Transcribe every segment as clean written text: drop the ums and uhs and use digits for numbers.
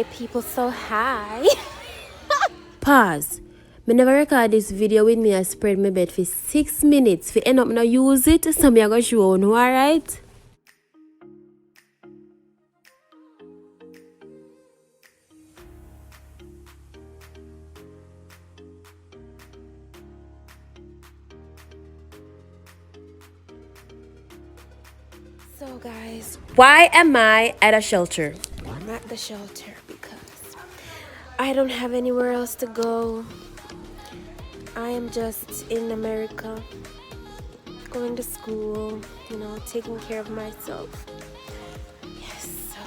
Hey people, so hi. Pause. Me never record this video with me. I spread my bed for 6 minutes. Fi end up not use it, so me I go show you, alright? So guys, Why am I at a shelter? I'm at the shelter because I don't have anywhere else to go. I am just in America, going to school, you know, taking care of myself. Yes, so.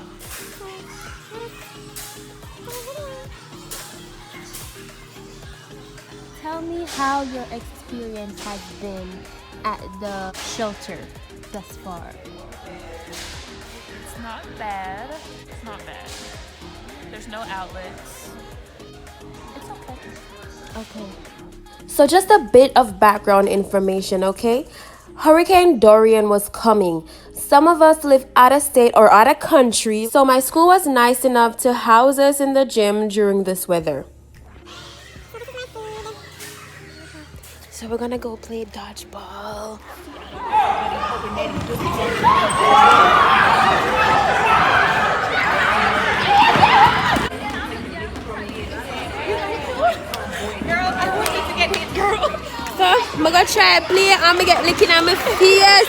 Tell me how your experience has been at the shelter thus far. It's not bad. It's not bad. There's no outlets. It's okay. Okay. So just a bit of background information, okay? Hurricane Dorian was coming. Some of us live out of state or out of country, so my school was nice enough to house us in the gym during this weather. So we're gonna go play dodgeball. So I'm gonna try to play and I'm get licking on my face.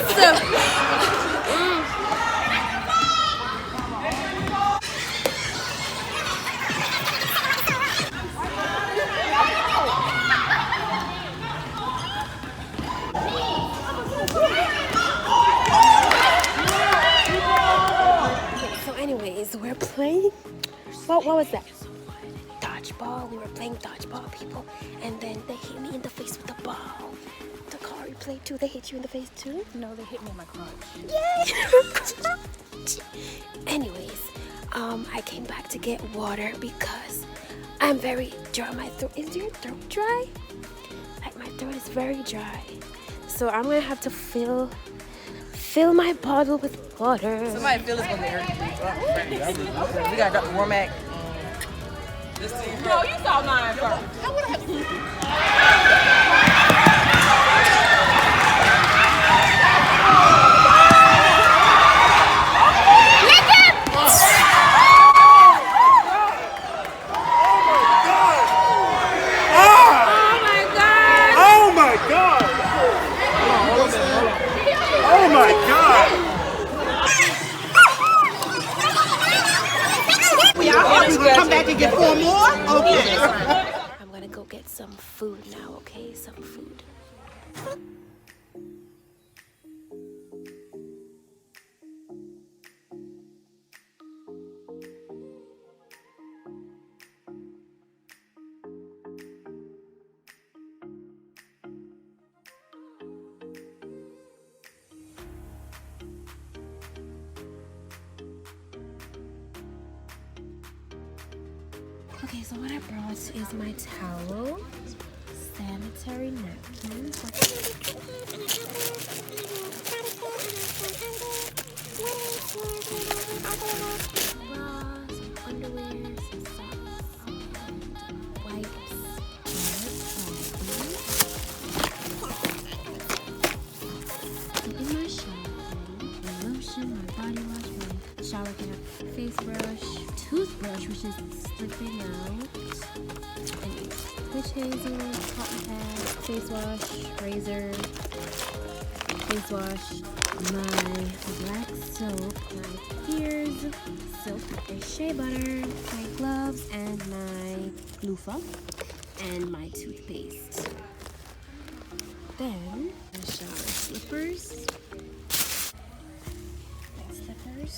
So anyways, we're playing. What was that? Dodgeball. We were playing dodgeball, people, and then they hit me in the face with the ball. The car you played too. They hit you in the face too. No, they hit me in my crotch. Yay! Anyways, I came back to get water because I'm very dry. My throat is your throat dry? Like my throat is very dry, so I'm gonna have to fill my bottle with water. Somebody feel this gonna be early. We got Dr. Warmack. No, you saw mine first. Come back and get 4 more? Okay. I'm gonna go get some food now, okay? Some food. Okay, so what I brought is my towel, sanitary napkins, bras, some underwear, some socks, and wipes, so in my shower, my lotion, my body wash, my shower cap, face brush, toothbrush, which is slipping out, and witch hazel, cotton pad, face wash, razor, face wash, my black soap, my tears, silk and shea butter, my gloves, and my loofah, and my toothpaste. Then my shower slippers. Slippers.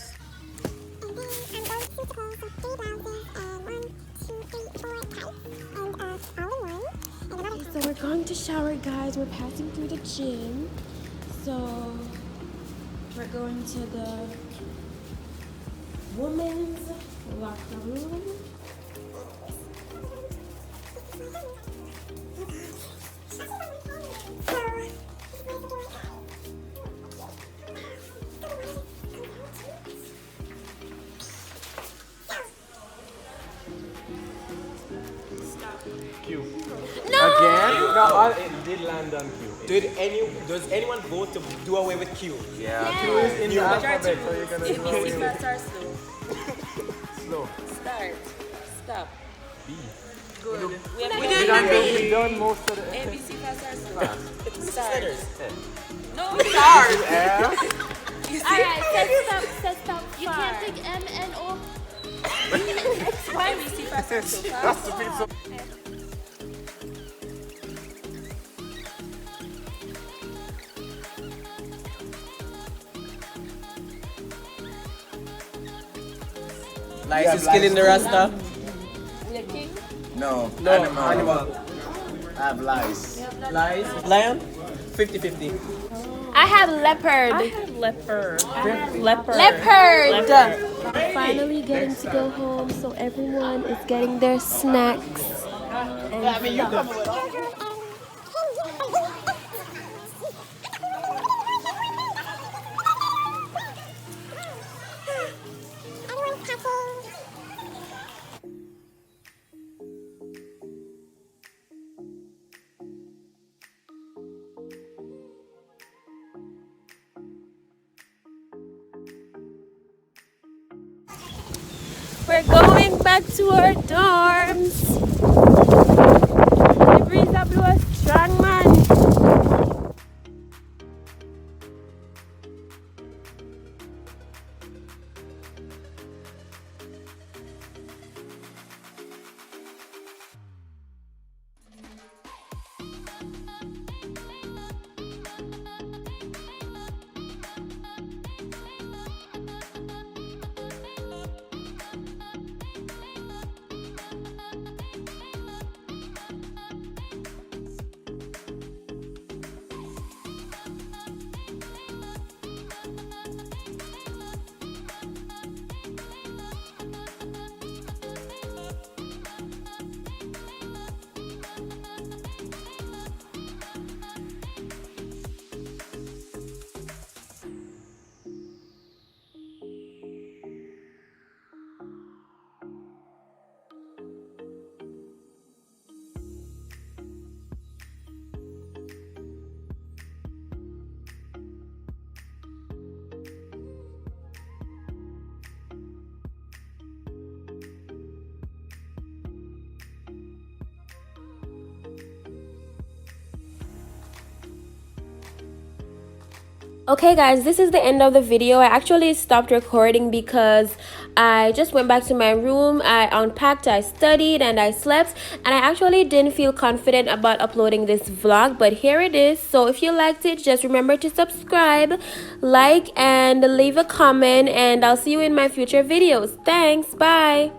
Okay, so we're going to shower, guys. We're passing through the gym. So we're going to the women's locker room. It did land on Q. Does anyone vote to do away with Q? Yeah. Q is in the alphabet, so you're gonna do away with Start slow. slow. Start. Stop. B. Good. We done most of the ABC fast or slow. Start. No, start. Alright, set stop. You can't take M and O. ABC fast or slow. Lice is killing the Rasta. No, Animal. I have lice. Lice. Lion. 50-50. I have leopard. Leopard. Leopard. Finally getting to go home, so everyone is getting their snacks. We're going back to our dorms. The breeze a blow strong, man. Okay guys, this is the end of the video. I actually stopped recording because I just went back to my room, I unpacked, I studied, and I slept, and I actually didn't feel confident about uploading this vlog, but here it is. So if you liked it, just remember to subscribe, like, and leave a comment, and I'll see you in my future videos. Thanks, bye!